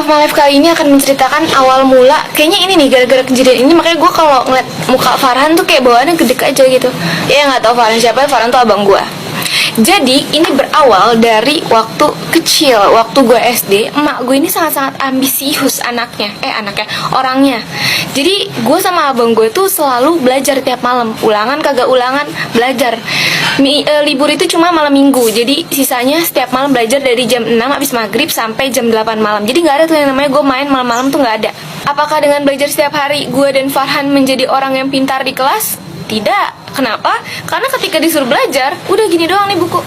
Sama live kali ini akan menceritakan awal mula. Kayaknya ini nih gara-gara kejadian ini makanya gue kalau ngeliat muka Farhan tuh kayak bawaannya gede aja gitu. Ya nggak tahu Farhan siapa, Farhan tuh abang gue. Jadi ini berawal dari waktu kecil, waktu gue SD. Emak gue ini sangat-sangat ambisius orangnya. Jadi gue sama abang gue tuh selalu belajar tiap malam, ulangan kagak ulangan belajar. Libur itu cuma malam minggu, jadi sisanya setiap malam belajar dari jam 6 habis maghrib sampai jam 8 malam. Jadi nggak ada tuh yang namanya gue main malam-malam, tuh nggak ada. Apakah dengan belajar setiap hari gue dan Farhan menjadi orang yang pintar di kelas? Tidak. Kenapa? Karena ketika disuruh belajar, udah gini doang nih buku,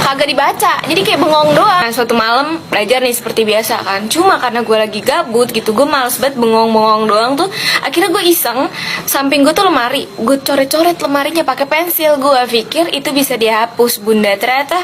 kagak dibaca, jadi kayak bengong doang. Nah, suatu malam belajar nih seperti biasa kan, cuma karena gue lagi gabut gitu, gue males banget bengong-bengong doang tuh. Akhirnya gue iseng, samping gue tuh lemari, gue coret-coret lemarinya pakai pensil. Gue pikir itu bisa dihapus, bunda, ternyata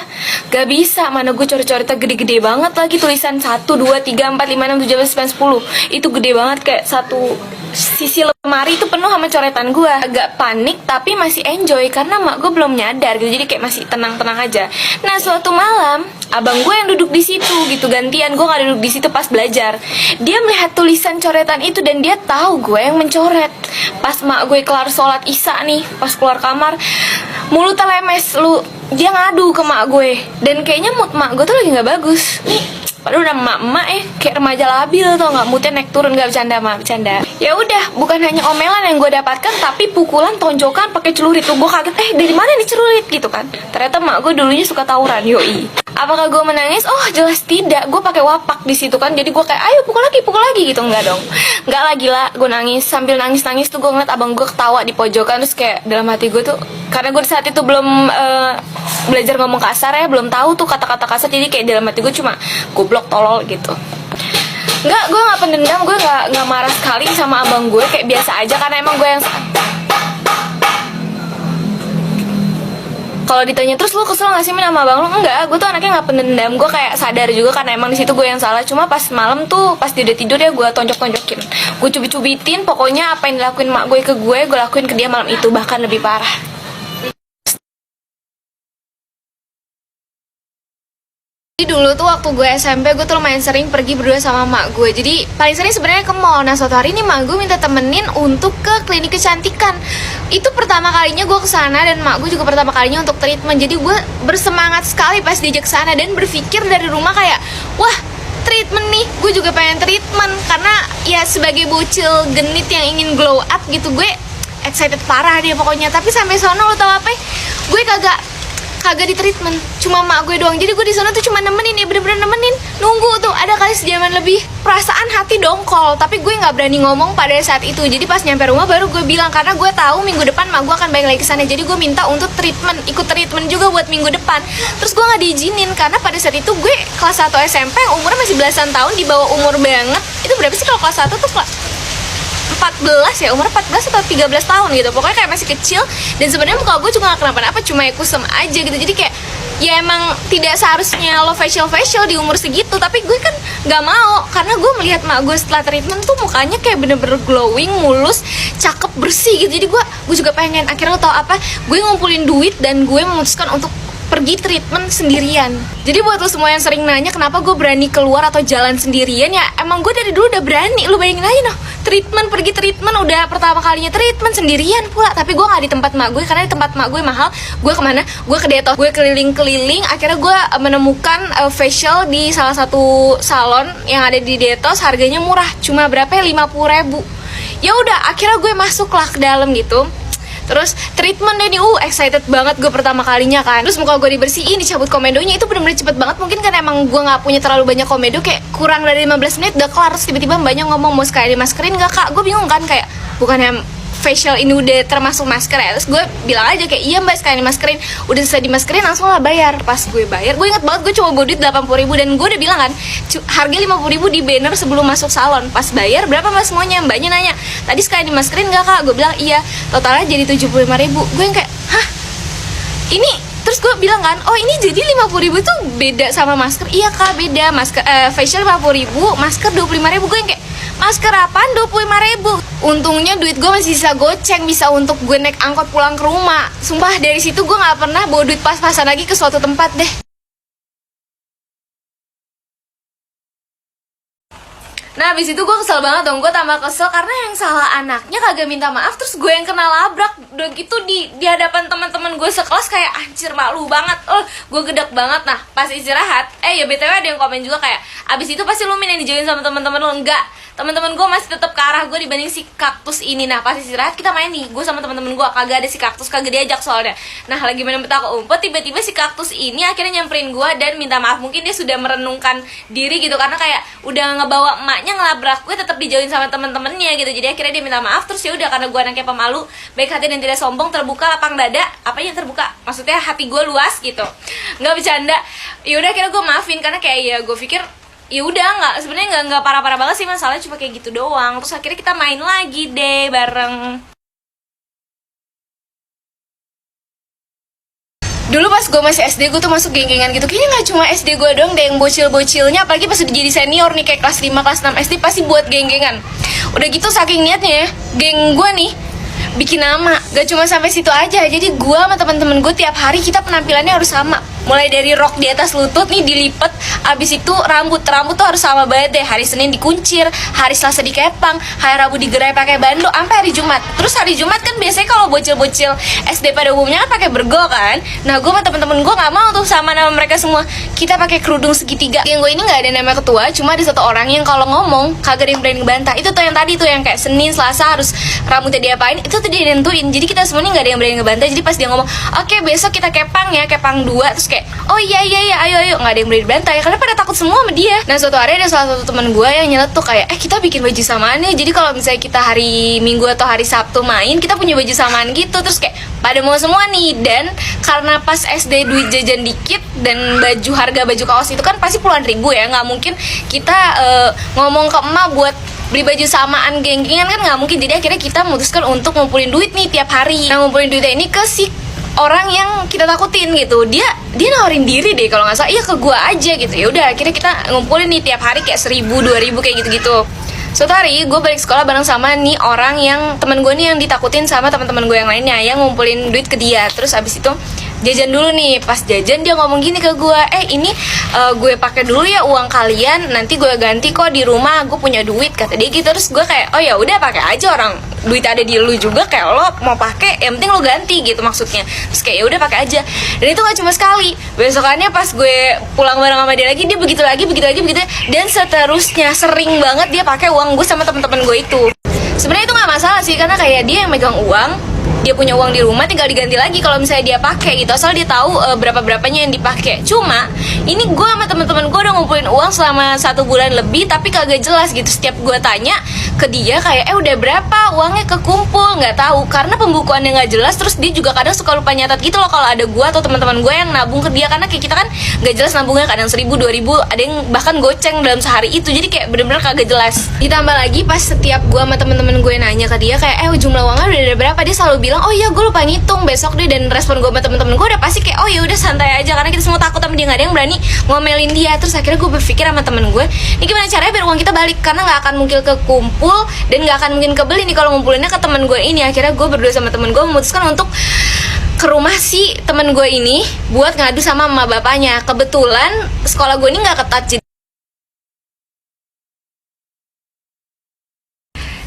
gak bisa. Mana gue coret-coretnya gede-gede banget lagi, tulisan 1, 2, 3, 4, 5, 6, 7, 8, 9, 10. Itu gede banget, kayak satu sisi lemari itu penuh sama coretan gue. Agak panik tapi masih enjoy karena mak gue belum nyadar gitu, jadi kayak masih tenang-tenang aja. Nah, suatu malam abang gue yang duduk di situ gitu, gantian gue nggak duduk di situ pas belajar. Dia melihat tulisan coretan itu dan dia tahu gue yang mencoret. Pas mak gue kelar sholat isya nih, pas keluar kamar, mulutnya lemes lu, dia ngadu ke mak gue. Dan kayaknya mood mak gue tuh lagi nggak bagus nih. Padahal udah emak-emak kayak remaja labil, tau nggak, moodnya naik turun. Nggak bercanda, mak, bercanda. Ya udah, bukan hanya omelan yang gue dapatkan, tapi pukulan, tonjokan pakai celurit. Tuh gue kaget, dari mana nih celurit gitu kan. Ternyata mak gue dulunya suka tawuran, yoi. Apakah gue menangis? Oh, jelas tidak. Gue pakai wapak di situ kan. Jadi gue kayak, ayo pukul lagi gitu. Enggak dong. Enggak lah, gila. Gue nangis, sambil nangis tuh gue ngeliat abang gue ketawa di pojokan. Terus kayak dalam hati gue tuh, karena gue saat itu belum belajar ngomong kasar ya, belum tahu tuh kata-kata kasar. Jadi kayak dalam hati gue cuma goblok, tolol gitu. Enggak, gue nggak pendendam, gue nggak marah sekali sama abang gue, kayak biasa aja karena emang gue yang. Kalau ditanya terus lu kesel nggak sih sama abang lu? Enggak, gue tuh anaknya nggak pendendam. Gue kayak sadar juga karena emang di situ gue yang salah. Cuma pas malam tuh, pas dia udah tidur ya gue tonjok-tonjokin, gue cubit-cubitin. Pokoknya apa yang dilakuin mak gue ke gue lakuin ke dia malam itu, bahkan lebih parah. Jadi dulu tuh waktu gue SMP, gue tuh lumayan sering pergi berdua sama mak gue. Jadi paling sering sebenarnya ke mall. Nah, suatu hari ini mak gue minta temenin untuk ke klinik kecantikan. Itu pertama kalinya gue kesana dan mak gue juga pertama kalinya untuk treatment. Jadi gue bersemangat sekali pas diajak sana dan berpikir dari rumah kayak, wah, treatment nih, gue juga pengen treatment. Karena ya sebagai bocil genit yang ingin glow up gitu, gue excited parah dia pokoknya. Tapi sampai sono lo tau apa? Gue kagak di treatment, cuma mak gue doang. Jadi gue di sana tuh cuma nemenin, ya bener-bener nemenin, nunggu tuh ada kali sejaman lebih. Perasaan hati dongkol, tapi gue nggak berani ngomong pada saat itu. Jadi pas nyampe rumah baru gue bilang, karena gue tahu minggu depan mak gue akan balik lagi ke sana. Jadi gue minta untuk treatment, ikut treatment juga buat minggu depan. Terus gue nggak diizinin karena pada saat itu gue kelas 1 SMP yang umurnya masih belasan tahun, di bawah umur banget. Itu berapa sih kalau kelas 1 tuh? Kelas 14 ya, umur 14 atau 13 tahun gitu. Pokoknya kayak masih kecil. Dan sebenarnya muka gue juga gak kenapa-napa, cuma ya kusem aja gitu. Jadi kayak ya emang tidak seharusnya lo facial di umur segitu. Tapi gue kan gak mau, karena gue melihat mak gue setelah treatment tuh mukanya kayak bener-bener glowing, mulus, cakep, bersih gitu. Jadi gue juga pengen. Akhirnya lo tau apa? Gue ngumpulin duit dan gue memutuskan untuk pergi treatment sendirian. Jadi buat lo semua yang sering nanya kenapa gue berani keluar atau jalan sendirian, ya emang gue dari dulu udah berani. Lo bayangin aja noh, pergi treatment udah pertama kalinya treatment sendirian pula. Tapi gue nggak di tempat mak gue, karena di tempat mak gue mahal. Gue kemana? Gue ke Detos. Gue keliling-keliling. Akhirnya gue menemukan facial di salah satu salon yang ada di Detos. Harganya murah, cuma berapa ya, 50.000. Ya udah, akhirnya gue masuklah ke dalam gitu. Terus treatment deh nih, excited banget gue pertama kalinya kan. Terus muka gue dibersihin, dicabut komedonya, itu bener-bener cepet banget. Mungkin kan emang gue gak punya terlalu banyak komedo, kayak kurang dari 15 menit udah kelar. Terus tiba-tiba mbaknya ngomong, mau sekali dimaskerin gak kak? Gue bingung kan, kayak bukannya facial ini udah termasuk masker ya. Terus gue bilang aja kayak, iya mbak sekali dimaskerin. Udah selesai dimaskerin langsung lah bayar. Pas gue bayar, gue inget banget gue cuma bawa duit 80.000. Dan gue udah bilang kan, harga 50.000 di banner sebelum masuk salon. Pas bayar, berapa mbak semuanya? Mbaknya nanya, tadi sekali dimaskerin gak kak? Gue bilang iya. Totalnya jadi 75.000. Gue yang kayak, hah? Ini? Terus gue bilang kan, oh ini jadi 50.000 tuh beda sama masker? Iya kak, beda. Masker facial 50.000, masker 25.000. Gue yang kayak, masker apaan 25.000? Untungnya duit gue masih sisa goceng, bisa untuk gue naik angkot pulang ke rumah. Sumpah dari situ gue gak pernah bawa duit pas-pasan lagi ke suatu tempat deh. Nah abis itu gue kesel banget dong, gue tambah kesel karena yang salah anaknya kagak minta maaf, terus gue yang kena labrak. Udah gitu di hadapan teman-teman gue sekelas, kayak anjir malu banget. Gue gedek banget. Nah pas istirahat, ya BTW ada yang komen juga kayak, abis itu pasti lu yang dijauhin sama teman-teman lu. Enggak, teman-teman gue masih tetap ke arah gue dibanding si kaktus ini. Nah pas istirahat kita main nih, gue sama teman-teman gue, kagak ada si kaktus, kagak diajak soalnya. Nah lagi main petak umpet, tiba-tiba si kaktus ini akhirnya nyamperin gue dan minta maaf. Mungkin dia sudah merenungkan diri gitu, karena kayak udah ngebawa emaknya ngelabrak gue, tetap dijauhin sama temen-temennya gitu. Jadi akhirnya dia minta maaf. Terus ya udah, karena gue anaknya pemalu, baik hati dan tidak sombong, terbuka lapang dada. Apa yang terbuka? Maksudnya hati gue luas gitu, nggak bercanda. Ya udah akhirnya gue maafin, karena kayak ya gue pikir ya udah nggak, sebenarnya nggak parah-parah banget sih masalahnya, cuma kayak gitu doang. Terus akhirnya kita main lagi deh bareng. Dulu pas gue masih SD, gue tuh masuk geng-gengan gitu. Kayaknya gak cuma SD gue doang deh yang bocil-bocilnya. Apalagi pas udah jadi senior nih, kayak kelas 5, kelas 6 SD, pasti buat geng-gengan. Udah gitu saking niatnya ya, geng gue nih bikin nama. Gak cuma sampai situ aja. Jadi gue sama teman-teman gue tiap hari kita penampilannya harus sama. Mulai dari rok di atas lutut nih dilipet, abis itu rambut tuh harus sama banget deh. Hari Senin dikuncir, hari Selasa dikepang, hari Rabu digerai pakai bando, sampai hari Jumat. Terus hari Jumat kan biasanya kalau bocil-bocil SD pada umumnya kan pakai bergo kan. Nah gue sama temen-temen gue nggak mau tuh sama nama mereka semua. Kita pakai kerudung segitiga. Yang gue ini nggak ada nama ketua, cuma ada satu orang yang kalau ngomong kagak ada yang berani ngebantah. Itu tuh yang tadi tuh yang kayak Senin Selasa harus rambutnya diapain, itu tuh dia nentuin. Jadi kita semuanya nggak ada yang berani ngebantah. Jadi pas dia ngomong, oke besok kita kepang ya, kepang 2, terus kayak oh iya ayo, nggak ada yang berani bantai karena pada takut semua sama dia. Nah suatu hari ada salah satu teman gue yang nyeletuk kayak, kita bikin baju samaan ya, jadi kalau misalnya kita hari Minggu atau hari Sabtu main, kita punya baju samaan gitu. Terus kayak pada mau semua nih. Dan karena pas SD duit jajan dikit, dan harga baju kaos itu kan pasti puluhan ribu ya, nggak mungkin kita ngomong ke emak buat beli baju samaan geng-gengan, kan nggak mungkin. Jadi akhirnya kita memutuskan untuk ngumpulin duit nih tiap hari. Nah ngumpulin duitnya ini ke si orang yang kita takutin gitu. Dia nawarin diri deh kalau nggak salah, iya ke gua aja gitu. Ya udah akhirnya kita ngumpulin nih tiap hari kayak 1.000, 2.000 kayak gitu-gitu. Suatu hari gue balik sekolah bareng sama nih orang yang temen gue nih yang ditakutin sama teman-teman gue yang lainnya, yang ngumpulin duit ke dia. Terus abis itu jajan dulu nih. Pas jajan dia ngomong gini ke gue, ini gue pakai dulu ya uang kalian, nanti gue ganti kok di rumah, gue punya duit, kata dia gitu. Terus gue kayak, oh ya udah pakai aja, orang duit ada di lu juga, kayak lo mau pakai yang penting lo ganti gitu maksudnya. Terus kayak ya udah pakai aja. Dan itu gak cuma sekali, besokannya pas gue pulang bareng sama dia lagi, dia begitu lagi, dan seterusnya. Sering banget dia pakai uang gue sama teman-teman gue itu. Sebenarnya itu nggak masalah sih, karena kayak dia yang megang uang, dia punya uang di rumah, tinggal diganti lagi kalau misalnya dia pakai gitu, asal dia tahu berapa-berapanya yang dipakai. Cuma ini gue sama teman-teman gue udah ngumpulin uang selama 1 bulan lebih, tapi kagak jelas gitu. Setiap gue tanya ke dia kayak, udah berapa uangnya kekumpul, nggak tahu, karena pembukuannya nggak jelas. Terus dia juga kadang suka lupa nyatat gitu loh kalau ada gue atau teman-teman gue yang nabung ke dia, karena kayak kita kan nggak jelas nabungnya, kadang 1.000, 2.000, ada yang bahkan goceng dalam sehari itu. Jadi kayak bener-bener kagak jelas. Ditambah lagi pas setiap gue sama teman-teman gue nanya ke dia kayak, jumlah uangnya udah ada berapa, dia selalu bilang, oh iya gue lupa ngitung besok deh. Dan respon gue sama temen-temen gue udah pasti kayak, oh ya udah santai aja, karena kita semua takut sama dia, nggak ada yang berani ngomelin dia. Terus akhirnya gue berpikir sama temen gue, ini gimana caranya biar uang kita balik, karena nggak akan mungkin kekumpul dan nggak akan mungkin kebeli nih kalau ngumpulinnya ke temen gue ini. Akhirnya gue berdua sama temen gue memutuskan untuk ke rumah si temen gue ini buat ngadu sama emak bapaknya. Kebetulan sekolah gue ini nggak ketat,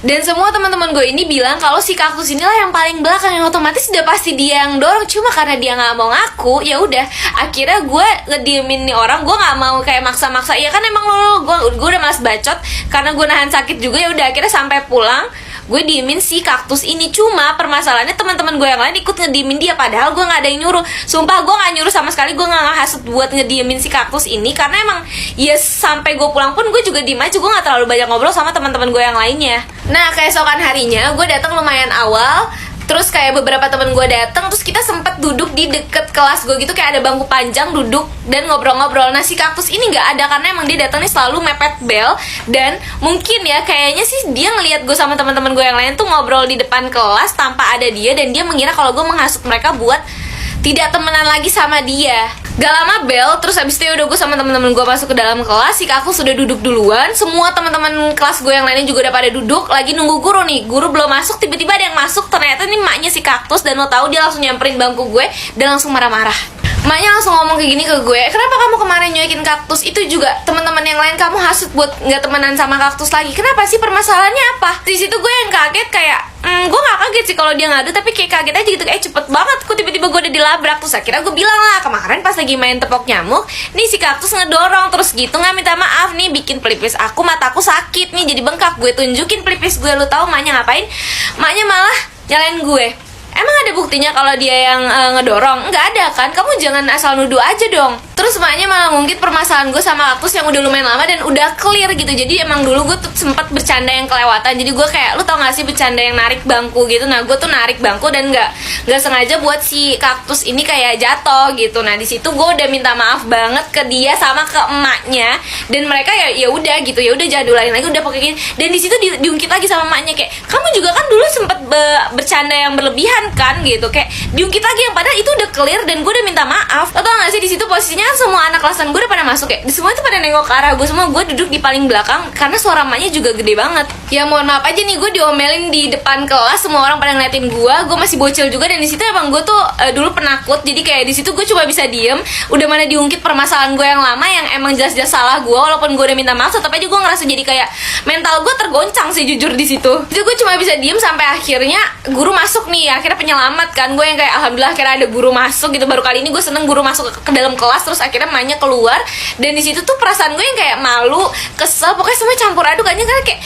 dan semua teman-teman gue ini bilang kalau si kaktus inilah yang paling belakang, yang otomatis udah pasti dia yang dorong. Cuma karena dia nggak mau ngaku, ya udah akhirnya gue ngediemin nih orang. Gue nggak mau kayak maksa-maksa, ya kan emang lo gue udah malas bacot karena gue nahan sakit juga. Ya udah akhirnya sampai pulang gue diemin si kaktus ini. Cuma permasalahannya teman-teman gue yang lain ikut ngediemin dia, padahal gue nggak ada yang nyuruh. Sumpah gue nggak nyuruh sama sekali, gue nggak ngehasut buat ngediemin si kaktus ini, karena emang ya sampai gue pulang pun gue juga diem aja. Gue nggak terlalu banyak ngobrol sama teman-teman gue yang lainnya. Nah keesokan harinya gue datang lumayan awal. Terus kayak beberapa temen gue datang, terus kita sempet duduk di deket kelas gue gitu, kayak ada bangku panjang duduk dan ngobrol-ngobrol. Nah si kaktus ini nggak ada, karena emang dia datangnya selalu mepet bel. Dan mungkin ya kayaknya sih dia ngelihat gue sama teman-teman gue yang lain tuh ngobrol di depan kelas tanpa ada dia, dan dia mengira kalau gue menghasut mereka buat tidak temenan lagi sama dia. Gak lama bel, terus abis itu udah gue sama temen-temen gue masuk ke dalam kelas. Si kaktus sudah duduk duluan, semua teman-teman kelas gue yang lainnya juga udah pada duduk, lagi nunggu guru nih. Guru belum masuk, tiba-tiba ada yang masuk, ternyata ini maknya si kaktus. Dan lo tahu dia langsung nyamperin bangku gue dan langsung marah-marah. Maknya langsung ngomong kayak gini ke gue, kenapa kamu kemarin nyuekin kaktus? Itu juga teman-teman yang lain kamu hasut buat nggak temenan sama kaktus lagi. Kenapa sih, permasalahannya apa? Di situ gue yang kaget kayak, gue nggak kaget sih kalau dia ngadu, tapi kayak kaget aja gitu, kayak cepet banget kok tiba-tiba gue udah dilabrak. Terus akhirnya gue bilang lah, kemarin pas lagi main tepok nyamuk, nih si kaktus ngedorong terus gitu, nggak minta maaf nih, bikin pelipis aku, mataku sakit nih jadi bengkak. Gue tunjukin pelipis gue, lu tahu maknya ngapain? Maknya malah nyalain gue. Emang ada buktinya kalau dia yang ngedorong? Nggak ada kan? Kamu jangan asal nuduh aja dong. Terus maknya malah ngungkit permasalahan gue sama kaktus yang udah lumayan lama dan udah clear gitu. Jadi emang dulu gue tuh sempat bercanda yang kelewatan. Jadi gue kayak, lu tau gak sih bercanda yang narik bangku gitu. Nah gue tuh narik bangku dan nggak sengaja buat si kaktus ini kayak jatuh gitu. Nah di situ gue udah minta maaf banget ke dia sama ke emaknya. Dan mereka ya udah gitu, ya udah jadulain lagi, udah pakai gini. Dan di situ diungkit lagi sama emaknya kayak, kamu juga kan dulu sempet bercanda yang berlebihan kan gitu, kayak diungkit lagi yang padahal itu udah clear dan gue udah minta maaf. Lo tau gak sih di situ posisinya kan semua anak kelasan gue udah pada masuk, kayak semua itu pada nengok ke arah gue semua. Gue duduk di paling belakang karena suara emaknya juga gede banget. Ya mohon maaf aja nih, gue diomelin di depan kelas, semua orang pada ngeliatin gue masih bocil juga. Dan di situ emang gue tuh dulu penakut, jadi kayak di situ gue cuma bisa diem. Udah mana diungkit permasalahan gue yang lama yang emang jelas-jelas salah gue, walaupun gue udah minta maaf tetap aja gue ngerasa jadi kayak mental gue tergoncang sih jujur di situ. Jadi gue cuma bisa diem sampai akhirnya guru masuk nih, akhirnya penyelamat kan. Gue yang kayak alhamdulillah akhirnya ada guru masuk gitu. Baru kali ini gue seneng guru masuk ke dalam kelas, terus akhirnya emaknya keluar. Dan di situ tuh perasaan gue yang kayak malu, kesel, pokoknya semua campur aduk aja. Karena kayak